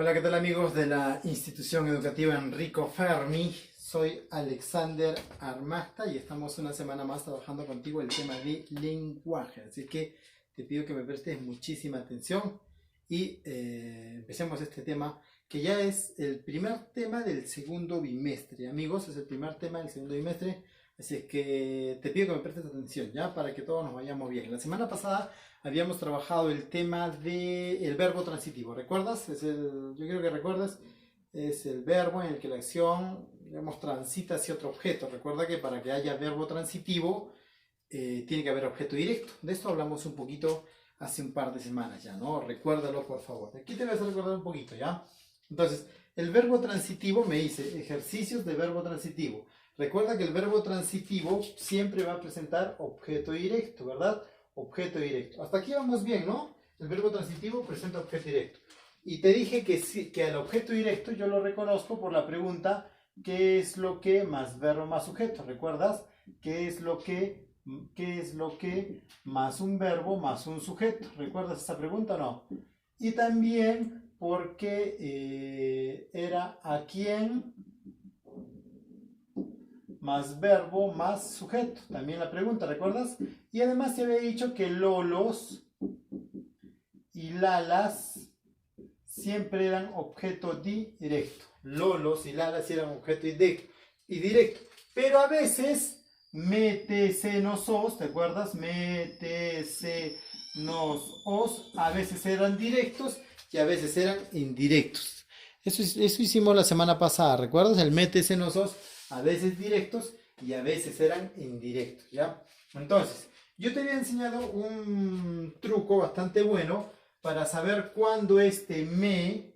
Hola, ¿qué tal amigos de la institución educativa Enrico Fermi? Soy Alexander Armasta y estamos una semana más trabajando contigo el tema de lenguaje. Así que te pido que me prestes muchísima atención y empecemos este tema que ya es el primer tema del segundo bimestre. Amigos, es el primer tema del segundo bimestre. Así es que te pido que me prestes atención ya para que todos nos vayamos bien. La semana pasada habíamos trabajado el tema del verbo transitivo. ¿Recuerdas? Yo creo que recuerdas, es el verbo en el que la acción, digamos, transita hacia otro objeto. Recuerda que para que haya verbo transitivo tiene que haber objeto directo. De esto hablamos un poquito hace un par de semanas ya, ¿no? Recuérdalo, por favor. Aquí te vas a recordar un poquito, ¿ya? Entonces, el verbo transitivo me dice ejercicios de verbo transitivo. Recuerda que el verbo transitivo siempre va a presentar objeto directo, ¿verdad? Objeto directo. Hasta aquí vamos bien, ¿no? El verbo transitivo presenta objeto directo. Y te dije que, que al objeto directo yo lo reconozco por la pregunta ¿qué es lo que más verbo más sujeto? ¿Recuerdas? ¿Qué es lo que más un verbo más un sujeto? ¿Recuerdas esa pregunta o no? Y también porque era a quién más verbo más sujeto. También la pregunta, ¿recuerdas? Y además te había dicho que lolos y lalas siempre eran objeto directo. Lolos y lalas eran objeto directo. Pero a veces metecenos, ¿te acuerdas? Metecenos, a veces eran directos y a veces eran indirectos. Eso hicimos la semana pasada, ¿recuerdas? El metecenos, a veces directos y a veces eran indirectos, ¿ya? Entonces, yo te había enseñado un truco bastante bueno para saber cuándo este me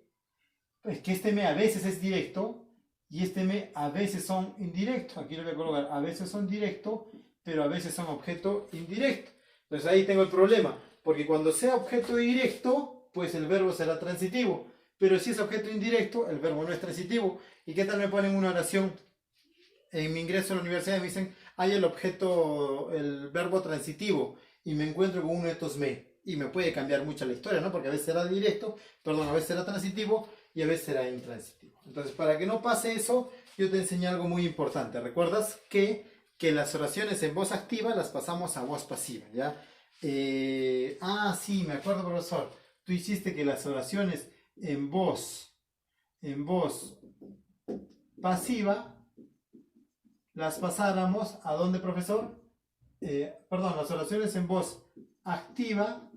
a veces es directo y este me a veces son indirectos. Aquí lo voy a colocar, a veces son directos, pero a veces son objeto indirecto. Entonces ahí tengo el problema, porque cuando sea objeto directo, pues el verbo será transitivo, pero si es objeto indirecto, el verbo no es transitivo. ¿Y qué tal me ponen una oración? En mi ingreso a la universidad me dicen, hay el verbo transitivo, y me encuentro con uno de estos me. Y me puede cambiar mucho la historia, ¿no? Porque a veces será a veces será transitivo y a veces será intransitivo. Entonces, para que no pase eso, yo te enseñé algo muy importante. ¿Recuerdas que las oraciones en voz activa las pasamos a voz pasiva, ¿ya? Sí, me acuerdo, profesor. Tú hiciste que las oraciones en voz pasiva las pasáramos ¿a dónde, profesor? Las oraciones en voz activa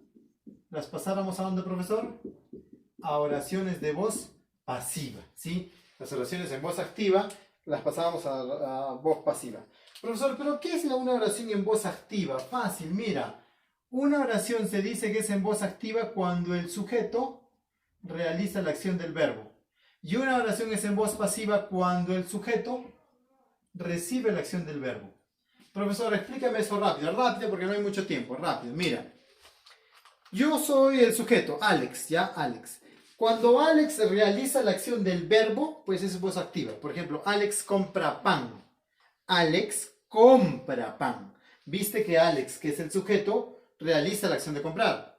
las pasáramos ¿a dónde, profesor? A oraciones de voz pasiva, ¿sí? Las oraciones en voz activa las pasábamos a voz pasiva. Profesor, ¿pero qué es una oración en voz activa? Fácil, mira. Una oración se dice que es en voz activa cuando el sujeto realiza la acción del verbo. Y una oración es en voz pasiva cuando el sujeto recibe la acción del verbo. Profesor, explícame eso rápido porque no hay mucho tiempo, rápido, mira. Yo soy el sujeto, Alex, ¿ya? Alex. Cuando Alex realiza la acción del verbo, pues es voz activa. Por ejemplo, Alex compra pan. Alex compra pan. Viste que Alex, que es el sujeto, realiza la acción de comprar.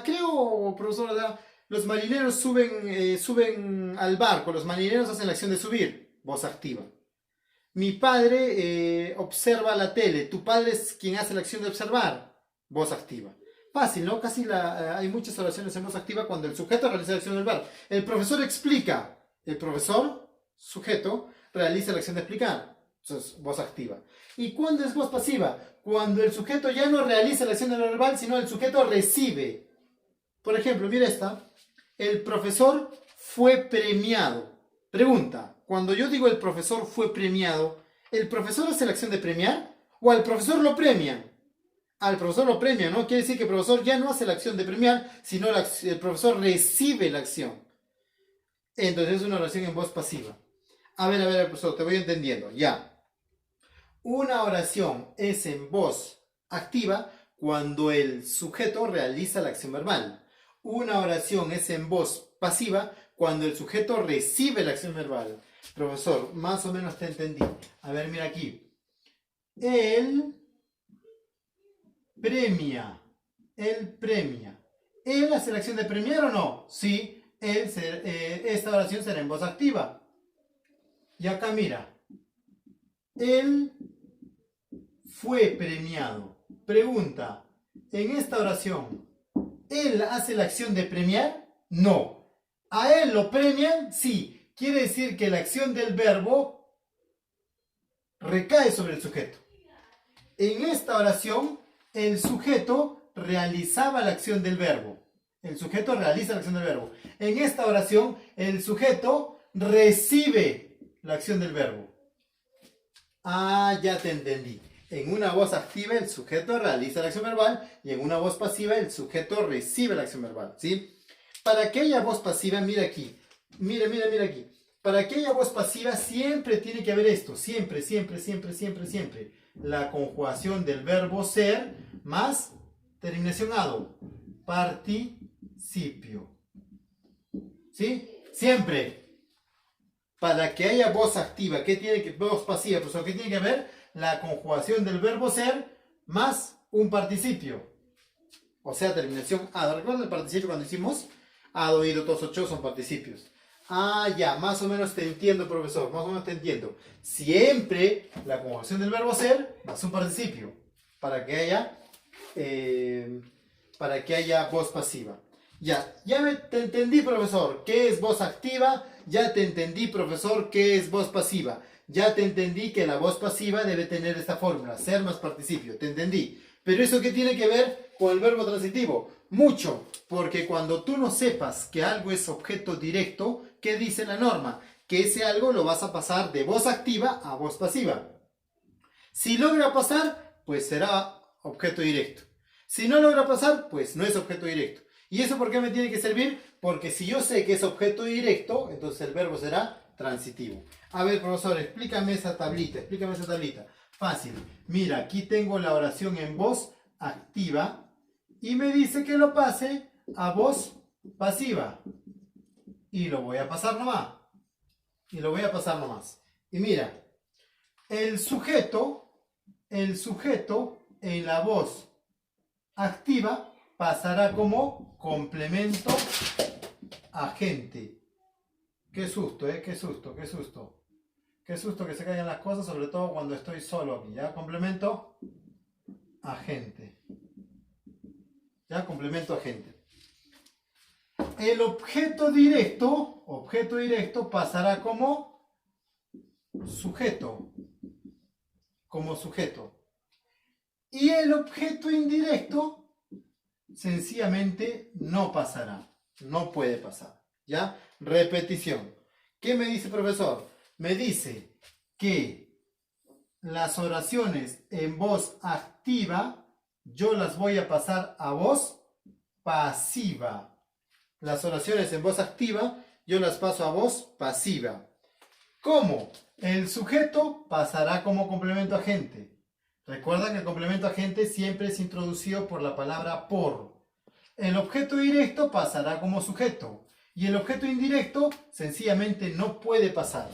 Creo, profesor, los marineros suben al barco, los marineros hacen la acción de subir, voz activa. Mi padre observa la tele. Tu padre es quien hace la acción de observar. Voz activa. Fácil, ¿no? Hay muchas oraciones en voz activa cuando el sujeto realiza la acción del verbo. El profesor explica. El profesor, sujeto, realiza la acción de explicar. Eso es voz activa. ¿Y cuándo es voz pasiva? Cuando el sujeto ya no realiza la acción del verbal, sino el sujeto recibe. Por ejemplo, mira esta. El profesor fue premiado. Pregunta. Cuando yo digo el profesor fue premiado, ¿el profesor hace la acción de premiar? ¿O al profesor lo premian? Al profesor lo premian, ¿no? Quiere decir que el profesor ya no hace la acción de premiar, sino el profesor recibe la acción. Entonces es una oración en voz pasiva. A ver, profesor, te voy entendiendo. Ya. Una oración es en voz activa cuando el sujeto realiza la acción verbal. Una oración es en voz pasiva cuando el sujeto recibe la acción verbal. Profesor, más o menos te entendí. A ver, mira aquí. Él premia. Él premia. ¿Él hace la acción de premiar o no? Sí, esta oración será en voz activa. Y acá mira, él fue premiado. Pregunta, en esta oración, ¿él hace la acción de premiar? No. ¿A él lo premian? Sí. Quiere decir que la acción del verbo recae sobre el sujeto. En esta oración, el sujeto realizaba la acción del verbo. El sujeto realiza la acción del verbo. En esta oración, el sujeto recibe la acción del verbo. Ah, ya te entendí. En una voz activa, el sujeto realiza la acción verbal y en una voz pasiva, el sujeto recibe la acción verbal, ¿sí? Para que haya voz pasiva, mira aquí. Mira aquí. Para que haya voz pasiva, siempre tiene que haber esto. Siempre. La conjugación del verbo ser más terminación ado. Participio. ¿Sí? Siempre. Para que haya voz activa, ¿qué tiene que voz pasiva? Pues ¿qué tiene que haber? La conjugación del verbo ser más un participio. O sea, terminación ado. ¿Recuerdan el participio cuando hicimos? Ado, ido, tos, ocho son participios. Ah, ya, más o menos te entiendo, profesor. Más o menos te entiendo. Siempre la conjugación del verbo ser más un participio. Para que haya voz pasiva. Ya te entendí, profesor, qué es voz activa. Ya te entendí, profesor, qué es voz pasiva. Ya te entendí que la voz pasiva debe tener esta fórmula, ser más participio. Te entendí. Pero ¿eso qué tiene que ver con el verbo transitivo? Mucho, porque cuando tú no sepas que algo es objeto directo, ¿qué dice la norma? Que ese algo lo vas a pasar de voz activa a voz pasiva. Si logra pasar, pues será objeto directo. Si no logra pasar, pues no es objeto directo. ¿Y eso por qué me tiene que servir? Porque si yo sé que es objeto directo, entonces el verbo será transitivo. A ver, profesor, explícame esa tablita. Fácil. Mira, aquí tengo la oración en voz activa y me dice que lo pase a voz pasiva. Y lo voy a pasar nomás. Y mira, el sujeto en la voz activa pasará como complemento agente. Qué susto, qué susto. Qué susto que se caigan las cosas, sobre todo cuando estoy solo aquí, ¿ya? Complemento agente. ¿Ya? Complemento agente. El objeto directo pasará como sujeto. Y el objeto indirecto sencillamente no pasará. No puede pasar. ¿Ya? Repetición. ¿Qué me dice, profesor? Me dice que las oraciones en voz activa yo las voy a pasar a voz pasiva. Las oraciones en voz activa yo las paso a voz pasiva. ¿Cómo? El sujeto pasará como complemento agente. Recuerda que el complemento agente siempre es introducido por la palabra por. El objeto directo pasará como sujeto. Y el objeto indirecto sencillamente no puede pasar.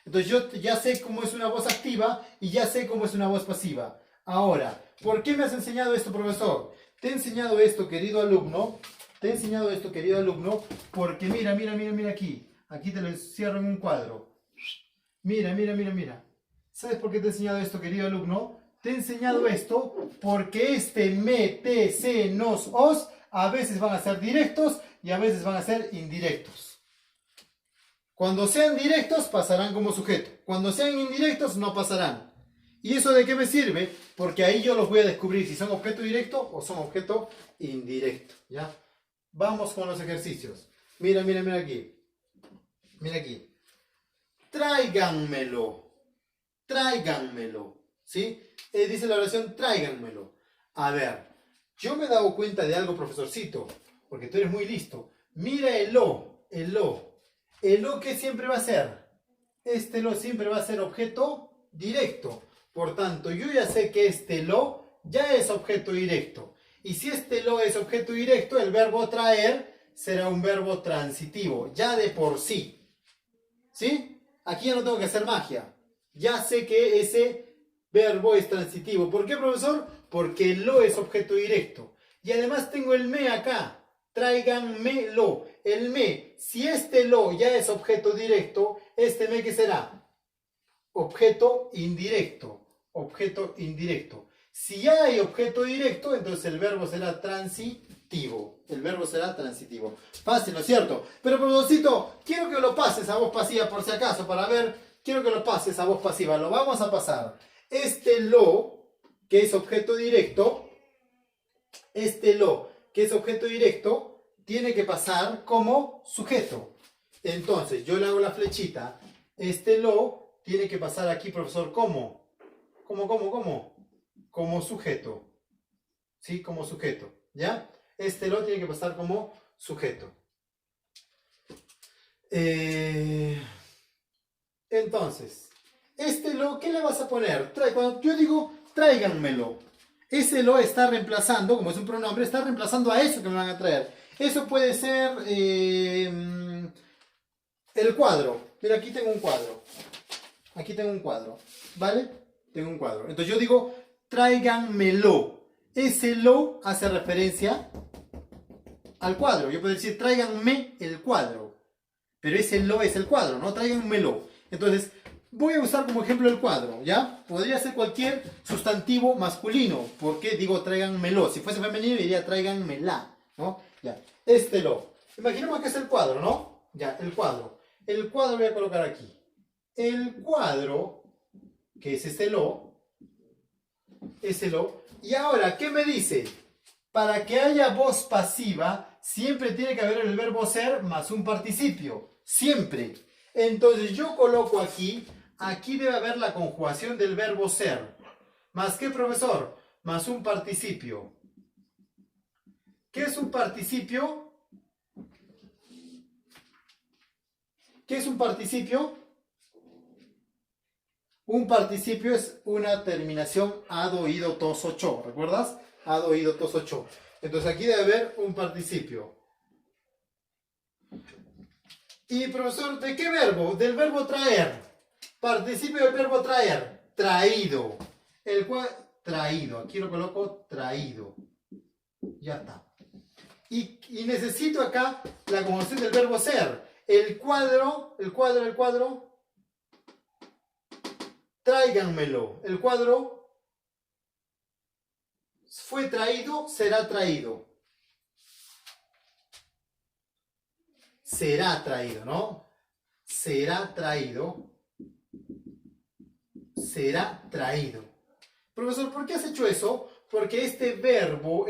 Entonces yo ya sé cómo es una voz activa y ya sé cómo es una voz pasiva. Ahora, ¿por qué me has enseñado esto, profesor? Te he enseñado esto, querido alumno. Porque mira aquí. Aquí te lo encierro en un cuadro. Mira. ¿Sabes por qué te he enseñado esto, querido alumno? Te he enseñado esto porque este me, te, se, nos, os a veces van a ser directos y a veces van a ser indirectos. Cuando sean directos pasarán como sujeto. Cuando sean indirectos no pasarán. ¿Y eso de qué me sirve? Porque ahí yo los voy a descubrir si son objeto directo o son objeto indirecto. ¿Ya? Vamos con los ejercicios. Mira aquí. Tráiganmelo. ¿Sí? Dice la oración, tráiganmelo. A ver, yo me he dado cuenta de algo, profesorcito, porque tú eres muy listo. Mira el lo. El lo, ¿qué siempre va a ser? Este lo siempre va a ser objeto directo. Por tanto, yo ya sé que este lo ya es objeto directo. Y si este lo es objeto directo, el verbo traer será un verbo transitivo, ya de por sí. ¿Sí? Aquí ya no tengo que hacer magia. Ya sé que ese verbo es transitivo. ¿Por qué, profesor? Porque el lo es objeto directo. Y además tengo el me acá. Tráiganmelo. El me, si este lo ya es objeto directo, este me, ¿qué será? Objeto indirecto. Objeto indirecto. Si ya hay objeto directo, entonces el verbo será transitivo. El verbo será transitivo. Fácil, ¿no es cierto? Pero, profesorcito, quiero que lo pases a voz pasiva por si acaso, para ver, quiero que lo pases a voz pasiva. Lo vamos a pasar. Este lo, que es objeto directo, tiene que pasar como sujeto. Entonces, yo le hago la flechita. Este lo tiene que pasar aquí, profesor, ¿cómo? Como sujeto. ¿Sí? Como sujeto. ¿Ya? Este lo tiene que pasar como sujeto. Entonces, este lo, ¿qué le vas a poner? Cuando yo digo, tráiganmelo. Ese lo está reemplazando, como es un pronombre, está reemplazando a eso que me van a traer. Eso puede ser el cuadro. Mira, aquí tengo un cuadro. Aquí tengo un cuadro. ¿Vale? Tengo un cuadro. Entonces yo digo, tráiganmelo. Ese lo hace referencia al cuadro. Yo puedo decir, tráiganme el cuadro. Pero ese lo es el cuadro, ¿no? Tráiganmelo. Entonces, voy a usar como ejemplo el cuadro, ¿ya? Podría ser cualquier sustantivo masculino. ¿Por qué digo tráiganmelo? Si fuese femenino diría tráiganmela, ¿no? Ya. Este lo. Imaginemos que es el cuadro, ¿no? Ya, el cuadro. El cuadro voy a colocar aquí. El cuadro, que es ese lo. Y ahora, ¿qué me dice? Para que haya voz pasiva, siempre tiene que haber el verbo ser más un participio. Siempre. Entonces yo coloco aquí debe haber la conjugación del verbo ser. ¿Más qué, profesor? Más un participio. ¿Qué es un participio? ¿Qué es un participio? Un participio es una terminación ad, oído, tos o cho. ¿Recuerdas? Ad, oído, tos o cho. Entonces aquí debe haber un participio. Y profesor, ¿de qué verbo? Del verbo traer. Participio del verbo traer. Traído. El cual, traído. Aquí lo coloco traído. Ya está. Y necesito acá la conjugación del verbo ser. El cuadro. Tráiganmelo. El cuadro fue traído, será traído. Será traído, ¿no? Será traído. Será traído. Profesor, ¿por qué has hecho eso? Porque este verbo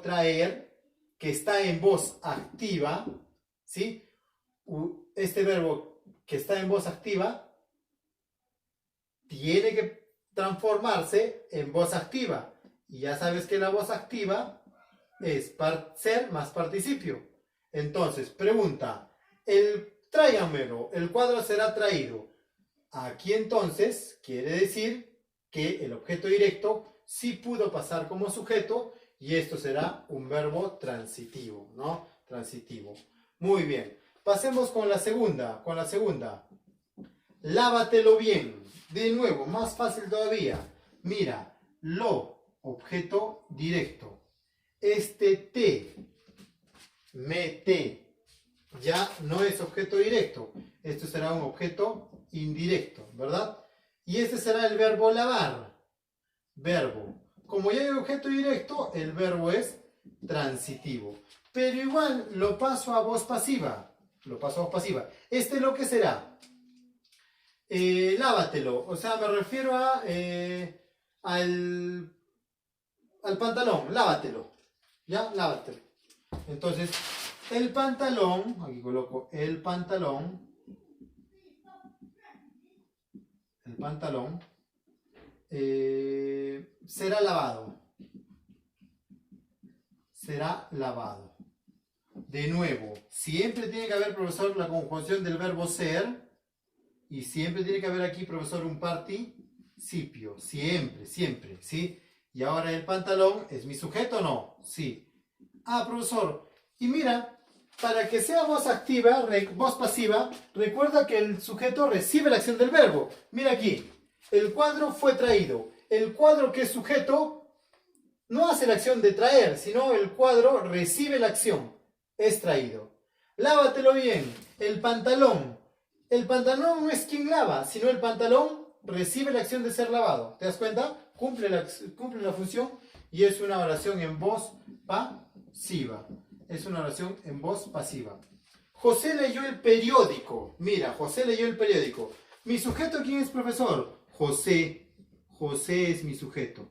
traer, que está en voz activa, ¿sí? Este verbo que está en voz activa tiene que transformarse en voz activa. Y ya sabes que la voz activa es ser más participio. Entonces, pregunta, tráiganmelo, el cuadro será traído. Aquí entonces quiere decir que el objeto directo sí pudo pasar como sujeto y esto será un verbo transitivo, ¿no? Transitivo. Muy bien. Pasemos con la segunda. Lávatelo bien. De nuevo, más fácil todavía. Mira, lo, objeto directo. Este te, te, ya no es objeto directo. Esto será un objeto indirecto, ¿verdad? Y este será el verbo lavar. Verbo. Como ya hay objeto directo, el verbo es transitivo. Pero igual lo paso a voz pasiva. Este lo que será. Lávatelo. O sea, me refiero al pantalón. Lávatelo. ¿Ya? Lávatelo. Entonces, el pantalón, aquí coloco el pantalón. El pantalón será lavado. Será lavado. De nuevo, siempre tiene que haber, profesor, la conjugación del verbo ser. Y siempre tiene que haber aquí, profesor, un participio. Siempre, ¿sí? Y ahora el pantalón, ¿es mi sujeto o no? Sí. Ah, profesor, y mira, para que sea voz activa, voz pasiva, recuerda que el sujeto recibe la acción del verbo. Mira aquí, el cuadro fue traído. El cuadro que es sujeto no hace la acción de traer, sino el cuadro recibe la acción. es traído. Lávatelo bien. El pantalón. El pantalón no es quien lava, sino el pantalón recibe la acción de ser lavado. ¿Te das cuenta? Cumple la función y es una oración en voz pasiva. Es una oración en voz pasiva. José leyó el periódico. Mira, José leyó el periódico. ¿Mi sujeto quién es, profesor? José. José es mi sujeto.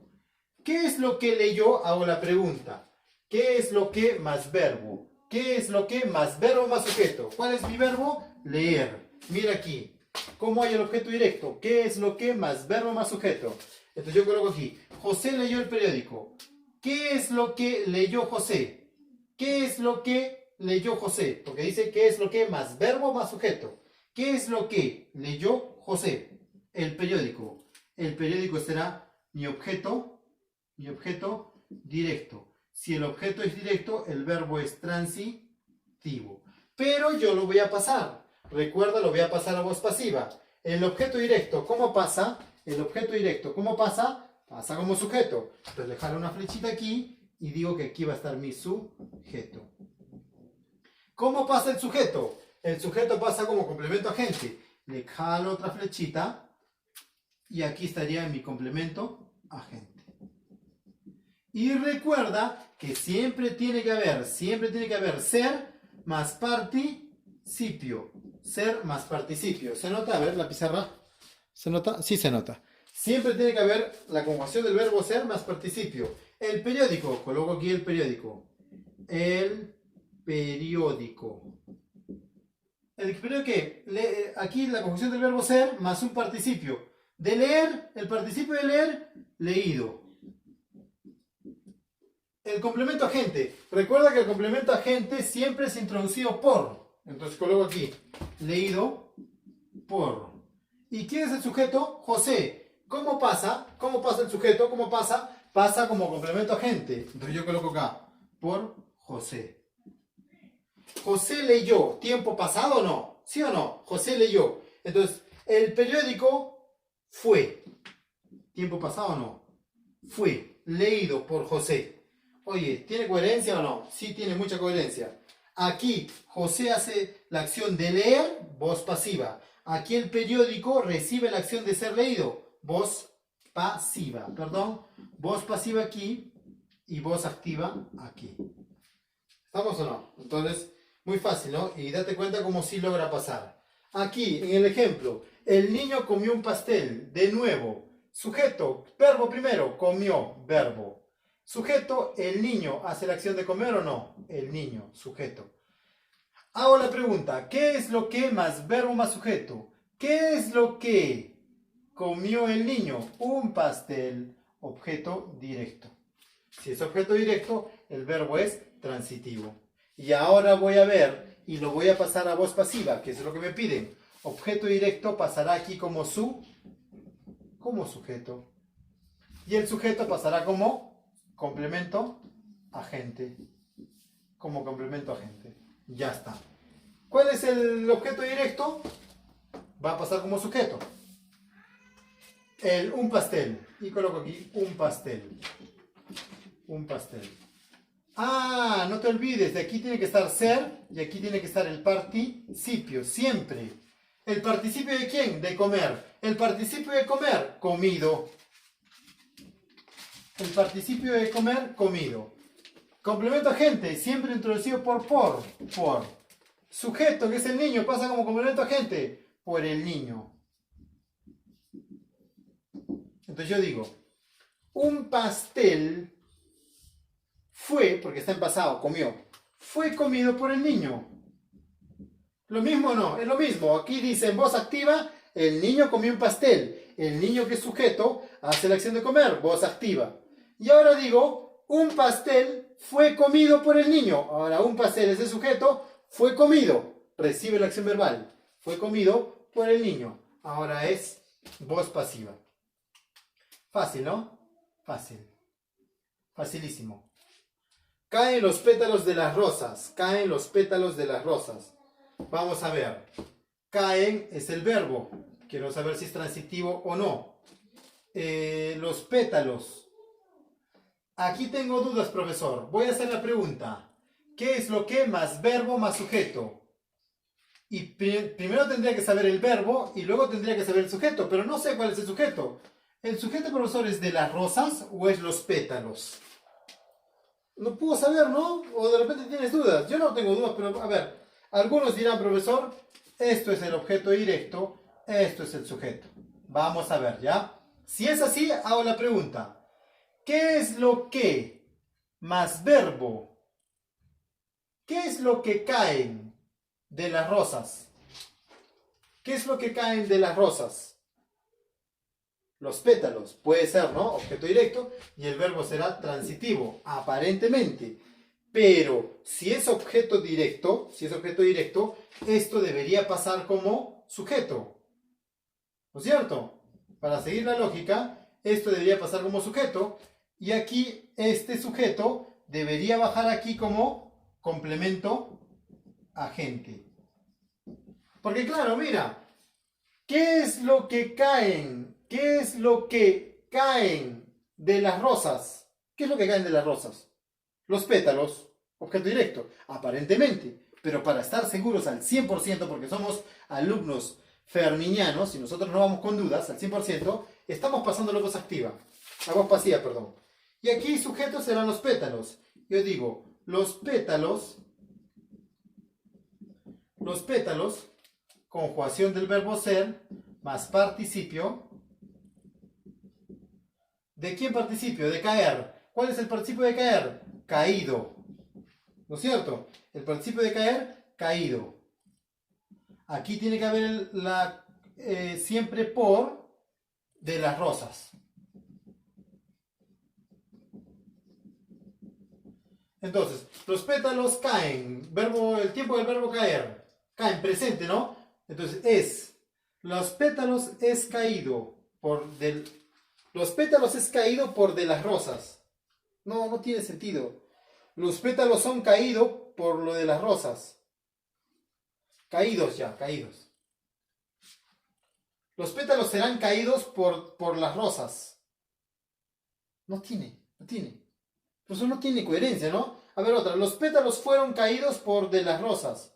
¿Qué es lo que leyó? Hago la pregunta. ¿Qué es lo que más verbo? ¿Qué es lo que más verbo más sujeto? ¿Cuál es mi verbo? Leer. Mira aquí. ¿Cómo hay el objeto directo? ¿Qué es lo que más verbo más sujeto? Entonces yo coloco aquí. José leyó el periódico. ¿Qué es lo que leyó José? ¿Qué es lo que leyó José? Porque dice ¿qué es lo que más verbo más sujeto? ¿Qué es lo que leyó José? El periódico. El periódico será mi objeto directo. Si el objeto es directo, el verbo es transitivo. Pero yo lo voy a pasar. Recuerda, lo voy a pasar a voz pasiva. El objeto directo, ¿cómo pasa? El objeto directo, ¿cómo pasa? Pasa como sujeto. Entonces le jalo una flechita aquí y digo que aquí va a estar mi sujeto. ¿Cómo pasa el sujeto? El sujeto pasa como complemento agente. Le jalo otra flechita y aquí estaría mi complemento agente. Y recuerda que siempre tiene que haber ser más participio. Ser más participio. ¿Se nota? A ver, la pizarra. ¿Se nota? Sí se nota. Siempre tiene que haber la conjugación del verbo ser más participio. El periódico. Coloco aquí el periódico. El periódico. ¿El periódico qué? Aquí la conjugación del verbo ser más un participio. De leer, el participio de leer, leído. El complemento agente. Recuerda que el complemento agente siempre es introducido por. Entonces coloco aquí. Leído por. ¿Y quién es el sujeto? José. ¿Cómo pasa? ¿Cómo pasa el sujeto? ¿Cómo pasa? Pasa como complemento agente. Entonces yo coloco acá. Por José. José leyó. ¿Tiempo pasado o no? ¿Sí o no? José leyó. Entonces, el periódico fue. ¿Tiempo pasado o no? Fue leído por José. Oye, ¿tiene coherencia o no? Sí, tiene mucha coherencia. Aquí José hace la acción de leer, voz pasiva. Aquí el periódico recibe la acción de ser leído, voz pasiva. Perdón, voz pasiva aquí y voz activa aquí. ¿Estamos o no? Entonces, muy fácil, ¿no? Y date cuenta cómo sí logra pasar. Aquí, en el ejemplo, el niño comió un pastel. De nuevo, sujeto, verbo primero, comió, verbo. Sujeto, el niño, ¿hace la acción de comer o no? El niño, sujeto. Hago la pregunta, ¿qué es lo que más verbo más sujeto? ¿Qué es lo que comió el niño? Un pastel, objeto directo. Si es objeto directo, el verbo es transitivo. Y ahora voy a ver y lo voy a pasar a voz pasiva, que es lo que me piden. Objeto directo pasará aquí como sujeto. Y el sujeto pasará como complemento agente. Como complemento agente. Ya está. ¿Cuál es el objeto directo? Va a pasar como sujeto. Un pastel. Y coloco aquí un pastel. Un pastel. Ah, no te olvides, de aquí tiene que estar ser y aquí tiene que estar el participio, siempre. ¿El participio de quién? De comer. El participio de comer, comido. El participio de comer, comido. Complemento agente, siempre introducido por. Sujeto, que es el niño, pasa como complemento agente, por el niño. Entonces yo digo, un pastel fue, porque está en pasado, comió, fue comido por el niño. ¿Lo mismo o no? Es lo mismo. Aquí dice en voz activa, el niño comió un pastel. El niño que es sujeto hace la acción de comer, voz activa. Y ahora digo, un pastel fue comido por el niño. Ahora un pastel es el sujeto, fue comido. Recibe la acción verbal. Fue comido por el niño. Ahora es voz pasiva. Fácil, ¿no? Fácil. Facilísimo. Caen los pétalos de las rosas. Caen los pétalos de las rosas. Vamos a ver. Caen es el verbo. Quiero saber si es transitivo o no. Los pétalos. Aquí tengo dudas, profesor. Voy a hacer la pregunta. ¿Qué es lo que más verbo más sujeto? Y primero tendría que saber el verbo y luego tendría que saber el sujeto, pero no sé cuál es el sujeto. ¿El sujeto, profesor, es de las rosas o es los pétalos? No puedo saber, ¿no? O de repente tienes dudas. Yo no tengo dudas, pero a ver. Algunos dirán, profesor, esto es el objeto directo, esto es el sujeto. Vamos a ver, ¿ya? Si es así, hago la pregunta. ¿Qué es lo que más verbo? ¿Qué es lo que caen de las rosas? ¿Qué es lo que caen de las rosas? Los pétalos. Puede ser, ¿no? Objeto directo y el verbo será transitivo, aparentemente. Pero si es objeto directo, esto debería pasar como sujeto. ¿No es cierto? Para seguir la lógica, esto debería pasar como sujeto y aquí este sujeto debería bajar aquí como complemento agente. Porque claro, mira, ¿qué es lo que caen? ¿Qué es lo que caen de las rosas? ¿Qué es lo que caen de las rosas? Los pétalos, objeto directo, aparentemente. Pero para estar seguros al 100%, porque somos alumnos ferminianos y nosotros no vamos con dudas, al 100%, estamos pasando a voz activa, a voz pasiva, perdón. Y aquí sujetos serán los pétalos. Yo digo, los pétalos, conjugación del verbo ser, más participio. ¿De quién participio? De caer. ¿Cuál es el participio de caer? Caído. ¿No es cierto? El participio de caer, caído. Aquí tiene que haber siempre por de las rosas. Entonces, los pétalos caen. El tiempo del verbo caer. Caen, presente, ¿no? Entonces, los pétalos es caído por los pétalos es caído por de las rosas. No tiene sentido. Los pétalos son caídos por lo de las rosas. Caídos ya, caídos. Los pétalos serán caídos por las rosas. No tiene. Por eso no tiene coherencia, ¿no? A ver, otra. Los pétalos fueron caídos por de las rosas.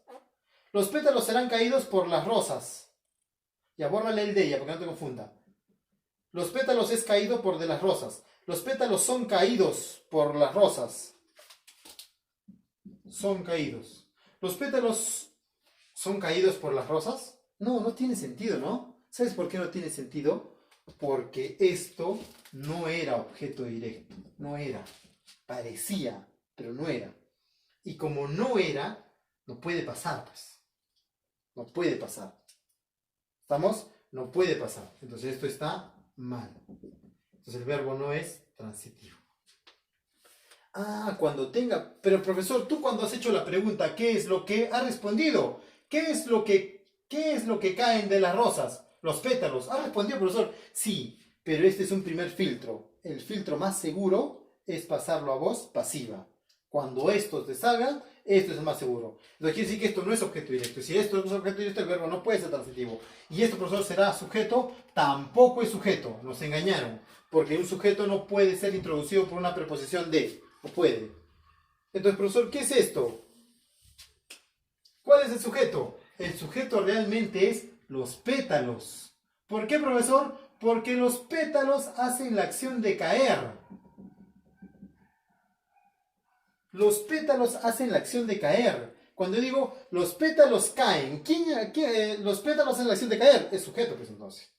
Los pétalos serán caídos por las rosas. Ya, bórrale el de ella, porque no te confunda. Los pétalos es caído por de las rosas. Los pétalos son caídos por las rosas. Son caídos. ¿Los pétalos son caídos por las rosas? No tiene sentido, ¿no? ¿Sabes por qué no tiene sentido? Porque esto no era objeto directo. No era. Parecía, pero no era. Y como no era, no puede pasar, pues. No puede pasar. ¿Estamos? No puede pasar. Entonces esto está mal. Entonces el verbo no es transitivo. Cuando tenga... Pero profesor, tú cuando has hecho la pregunta, ¿qué es lo que ha respondido? ¿Qué es lo que caen de las rosas? Los pétalos. ¿Ha respondido, profesor? Sí, pero este es un primer filtro. El filtro más seguro es pasarlo a voz pasiva. Cuando estos te salgan, esto es el más seguro. Entonces quiere decir que esto no es objeto directo. Si esto no es objeto directo, el verbo no puede ser transitivo. Y esto, profesor, será sujeto, tampoco es sujeto. Nos engañaron. Porque un sujeto no puede ser introducido por una preposición de. No puede. Entonces, profesor, ¿qué es esto? ¿Cuál es el sujeto? El sujeto realmente es los pétalos. ¿Por qué, profesor? Porque los pétalos hacen la acción de caer. Los pétalos hacen la acción de caer. Cuando digo los pétalos caen, los pétalos hacen la acción de caer? Es sujeto, pues entonces.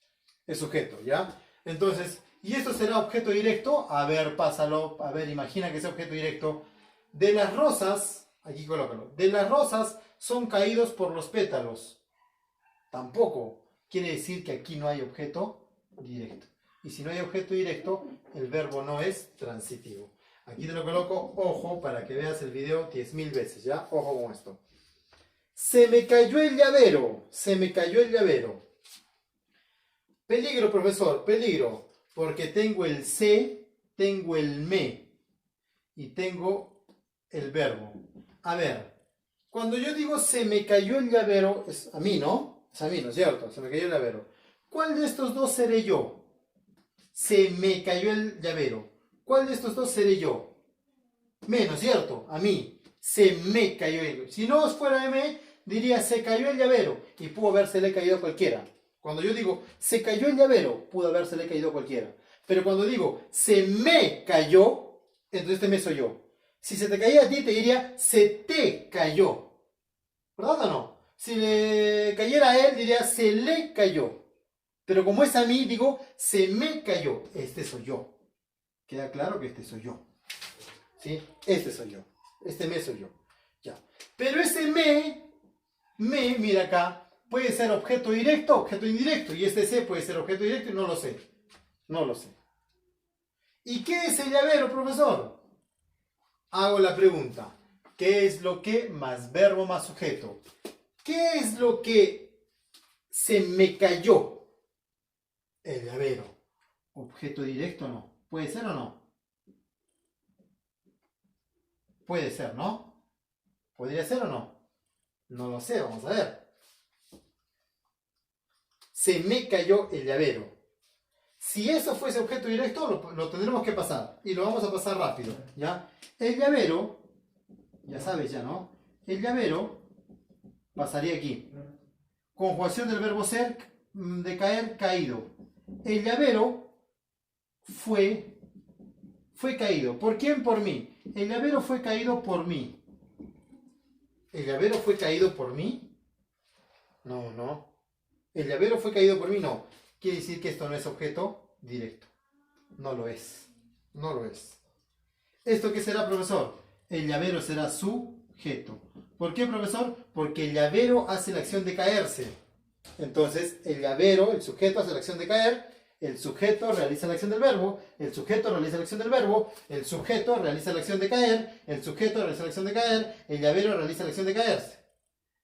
Es sujeto, ¿ya? Entonces, ¿y esto será objeto directo? A ver, pásalo. A ver, imagina que sea objeto directo. De las rosas, aquí colócalo. De las rosas son caídos por los pétalos. Tampoco. Quiere decir que aquí no hay objeto directo. Y si no hay objeto directo, el verbo no es transitivo. Aquí te lo coloco, ojo, para que veas el video 10.000 veces, ¿ya? Ojo con esto. Se me cayó el llavero. Se me cayó el llavero. Peligro, profesor, peligro. Porque tengo el se, tengo el me. Y tengo el verbo. A ver, cuando yo digo se me cayó el llavero, es a mí, ¿no? Es a mí, ¿no es cierto? Se me cayó el llavero. ¿Cuál de estos dos seré yo? Se me cayó el llavero. ¿Cuál de estos dos seré yo? Me, ¿no es cierto? A mí. Se me cayó el... Si no fuera me, diría se cayó el llavero. Y pudo habérsele caído a cualquiera. Cuando yo digo se cayó el llavero, pudo habérsele caído a cualquiera. Pero cuando digo se me cayó, entonces este me soy yo. Si se te caía a ti, te diría se te cayó. ¿Verdad o no? Si le cayera a él, diría se le cayó. Pero como es a mí, digo se me cayó. Este soy yo. Queda claro que este soy yo. ¿Sí? Este soy yo. Este me soy yo. Ya. Pero ese me, mira acá, puede ser objeto directo, objeto indirecto. Y este se puede ser objeto directo y no lo sé. No lo sé. ¿Y qué es el llavero, profesor? Hago la pregunta. ¿Qué es lo que más verbo más sujeto? ¿Qué es lo que se me cayó? El llavero. ¿Objeto directo no? ¿Puede ser o no? Puede ser, ¿no? ¿Podría ser o no? No lo sé, vamos a ver. Se me cayó el llavero. Si eso fuese objeto directo, lo tendremos que pasar. Y lo vamos a pasar rápido, ¿ya? El llavero, ya sabes ya, ¿no? El llavero pasaría aquí. Conjugación del verbo ser, de caer, caído. El llavero fue caído. ¿Por quién? Por mí. El llavero fue caído por mí. ¿El llavero fue caído por mí? No, no. ¿El llavero fue caído por mí? No. Quiere decir que esto no es objeto directo. No lo es. No lo es. ¿Esto qué será, profesor? El llavero será sujeto. ¿Por qué, profesor? Porque el llavero hace la acción de caerse. Entonces, el llavero, el sujeto, hace la acción de caer. El sujeto realiza la acción del verbo. El sujeto realiza la acción del verbo. El sujeto realiza la acción de caer. El sujeto realiza la acción de caer. El llavero realiza la acción de caerse.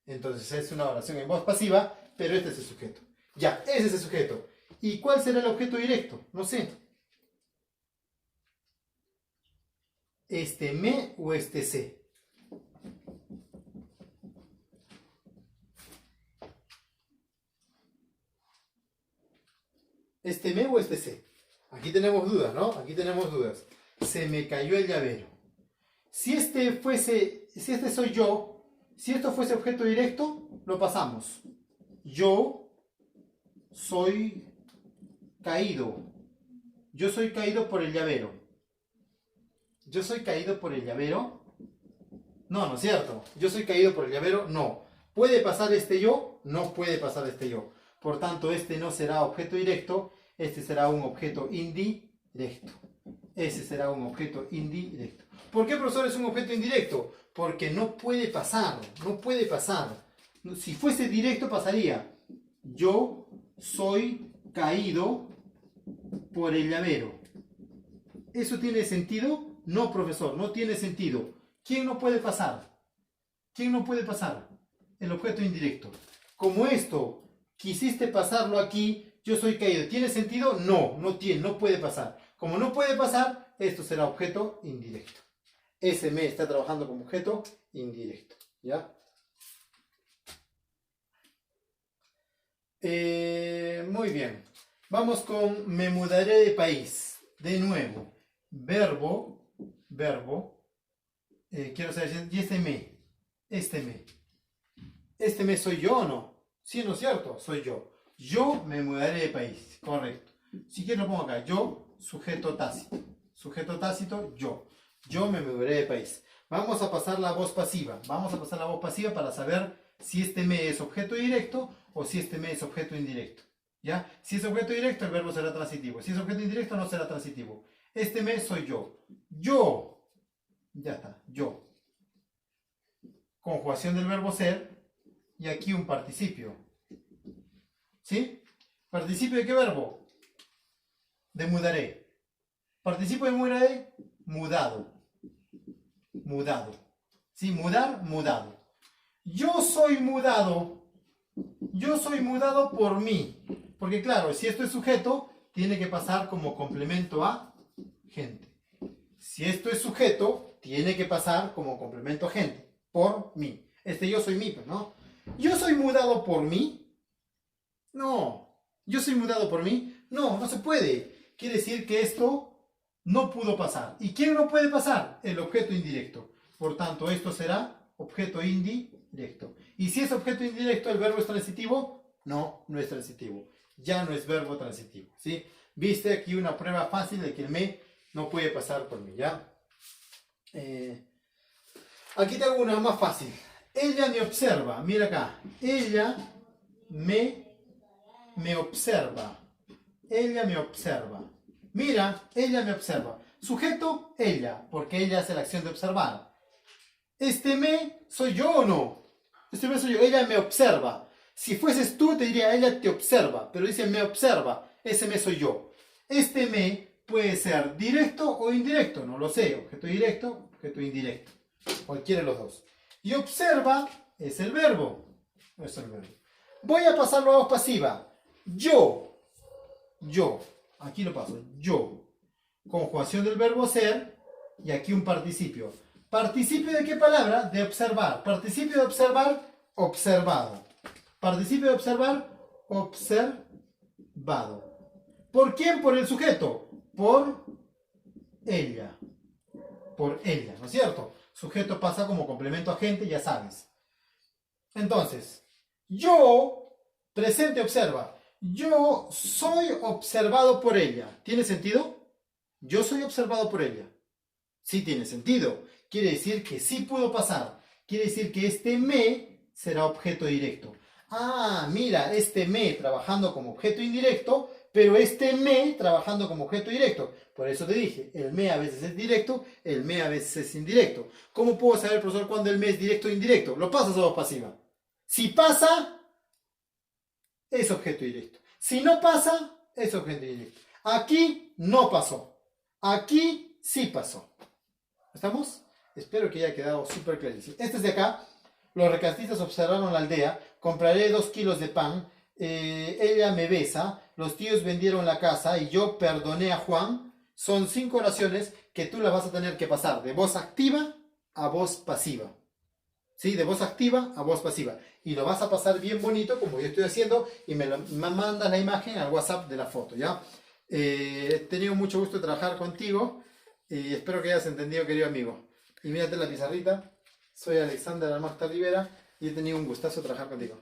Entonces, es una oración en voz pasiva, pero este es el sujeto. Ya, ese es el sujeto. ¿Y cuál será el objeto directo? No sé. ¿Este me o este se? ¿Este me o este se? Aquí tenemos dudas, ¿no? Aquí tenemos dudas. Se me cayó el llavero. Si este soy yo, si esto fuese objeto directo, lo pasamos. Yo soy caído. Yo soy caído por el llavero. ¿Yo soy caído por el llavero? No, no es cierto. ¿Yo soy caído por el llavero? No. ¿Puede pasar este yo? No puede pasar este yo. Por tanto, este no será objeto directo, este será un objeto indirecto. Ese será un objeto indirecto. ¿Por qué, profesor, es un objeto indirecto? Porque no puede pasar, no puede pasar. Si fuese directo pasaría. Yo soy caído por el llavero. ¿Eso tiene sentido? No, profesor, no tiene sentido. ¿Quién no puede pasar? ¿Quién no puede pasar? El objeto indirecto. Como esto quisiste pasarlo aquí, yo soy caído. ¿Tiene sentido? No, no tiene, no puede pasar. Como no puede pasar, esto será objeto indirecto. Ese me está trabajando como objeto indirecto. ¿Ya? Muy bien. Vamos con me mudaré de país. De nuevo. Verbo. Quiero saber, ¿y este me? ¿Este me soy yo o no? Sí, ¿no es cierto? Soy yo. Yo me mudaré de país. Correcto. Si quiero lo pongo acá. Yo, sujeto tácito. Sujeto tácito, yo. Yo me mudaré de país. Vamos a pasar la voz pasiva. Vamos a pasar la voz pasiva para saber si este me es objeto directo o si este me es objeto indirecto. ¿Ya? Si es objeto directo, el verbo será transitivo. Si es objeto indirecto, no será transitivo. Este me soy yo. Yo. Ya está. Yo. Conjugación del verbo ser. Y aquí un participio. ¿Sí? ¿Participio de qué verbo? De mudaré. ¿Participio de mudaré? Mudado. Mudado. ¿Sí? Mudar, mudado. Yo soy mudado. Yo soy mudado por mí. Porque claro, si esto es sujeto, tiene que pasar como complemento a gente. Si esto es sujeto, tiene que pasar como complemento a gente. Por mí. Yo soy mí, ¿no? ¿Yo soy mudado por mí? No. ¿Yo soy mudado por mí? No, no se puede. Quiere decir que esto no pudo pasar. ¿Y quién no puede pasar? El objeto indirecto. Por tanto, esto será objeto indirecto. Y si es objeto indirecto, ¿el verbo es transitivo? No, no es transitivo. Ya no es verbo transitivo, ¿sí? Viste aquí una prueba fácil de que el me no puede pasar por mí, ¿ya? Aquí te hago una más fácil. Ella me observa. Mira acá. Ella me observa. Ella me observa. Mira, ella me observa. Sujeto, ella, porque ella hace la acción de observar. ¿Este me soy yo o no? Este me soy yo. Ella me observa. Si fueses tú, te diría ella te observa. Pero dice me observa. Ese me soy yo. Este me puede ser directo o indirecto. No lo sé. Objeto directo, objeto indirecto. Cualquiera de los dos. Y observa es el verbo. Es el verbo. Voy a pasarlo a voz pasiva. Yo. Aquí lo paso. Yo. Conjugación del verbo ser. Y aquí un participio. ¿Participio de qué palabra? De observar. Participio de observar, observado. Participio de observar, observado. ¿Por quién? Por el sujeto. Por ella. Por ella, ¿no es cierto? Sujeto pasa como complemento agente, ya sabes. Entonces, yo, presente observa. Yo soy observado por ella. ¿Tiene sentido? Yo soy observado por ella. Sí tiene sentido. Quiere decir que sí pudo pasar. Quiere decir que este me será objeto directo. Ah, mira, este me trabajando como objeto indirecto, pero este me trabajando como objeto directo. Por eso te dije, el me a veces es directo, el me a veces es indirecto. ¿Cómo puedo saber, profesor, cuándo el me es directo o indirecto? Lo pasas a voz pasiva. Si pasa, es objeto directo. Si no pasa, es objeto indirecto. Aquí no pasó. Aquí sí pasó. ¿Estamos? Espero que haya quedado súper clarísimo. Este es de acá. Los rescatistas observaron la aldea. Compraré 2 kilos de pan. Ella me besa. Los tíos vendieron la casa y yo perdoné a Juan. Son 5 oraciones que tú las vas a tener que pasar de voz activa a voz pasiva. ¿Sí? De voz activa a voz pasiva. Y lo vas a pasar bien bonito como yo estoy haciendo y me mandas la imagen al WhatsApp de la foto, ¿ya? He tenido mucho gusto de trabajar contigo y espero que hayas entendido, querido amigo. Y mírate la pizarrita. Soy Alexander Almagta Rivera y he tenido un gustazo trabajar contigo.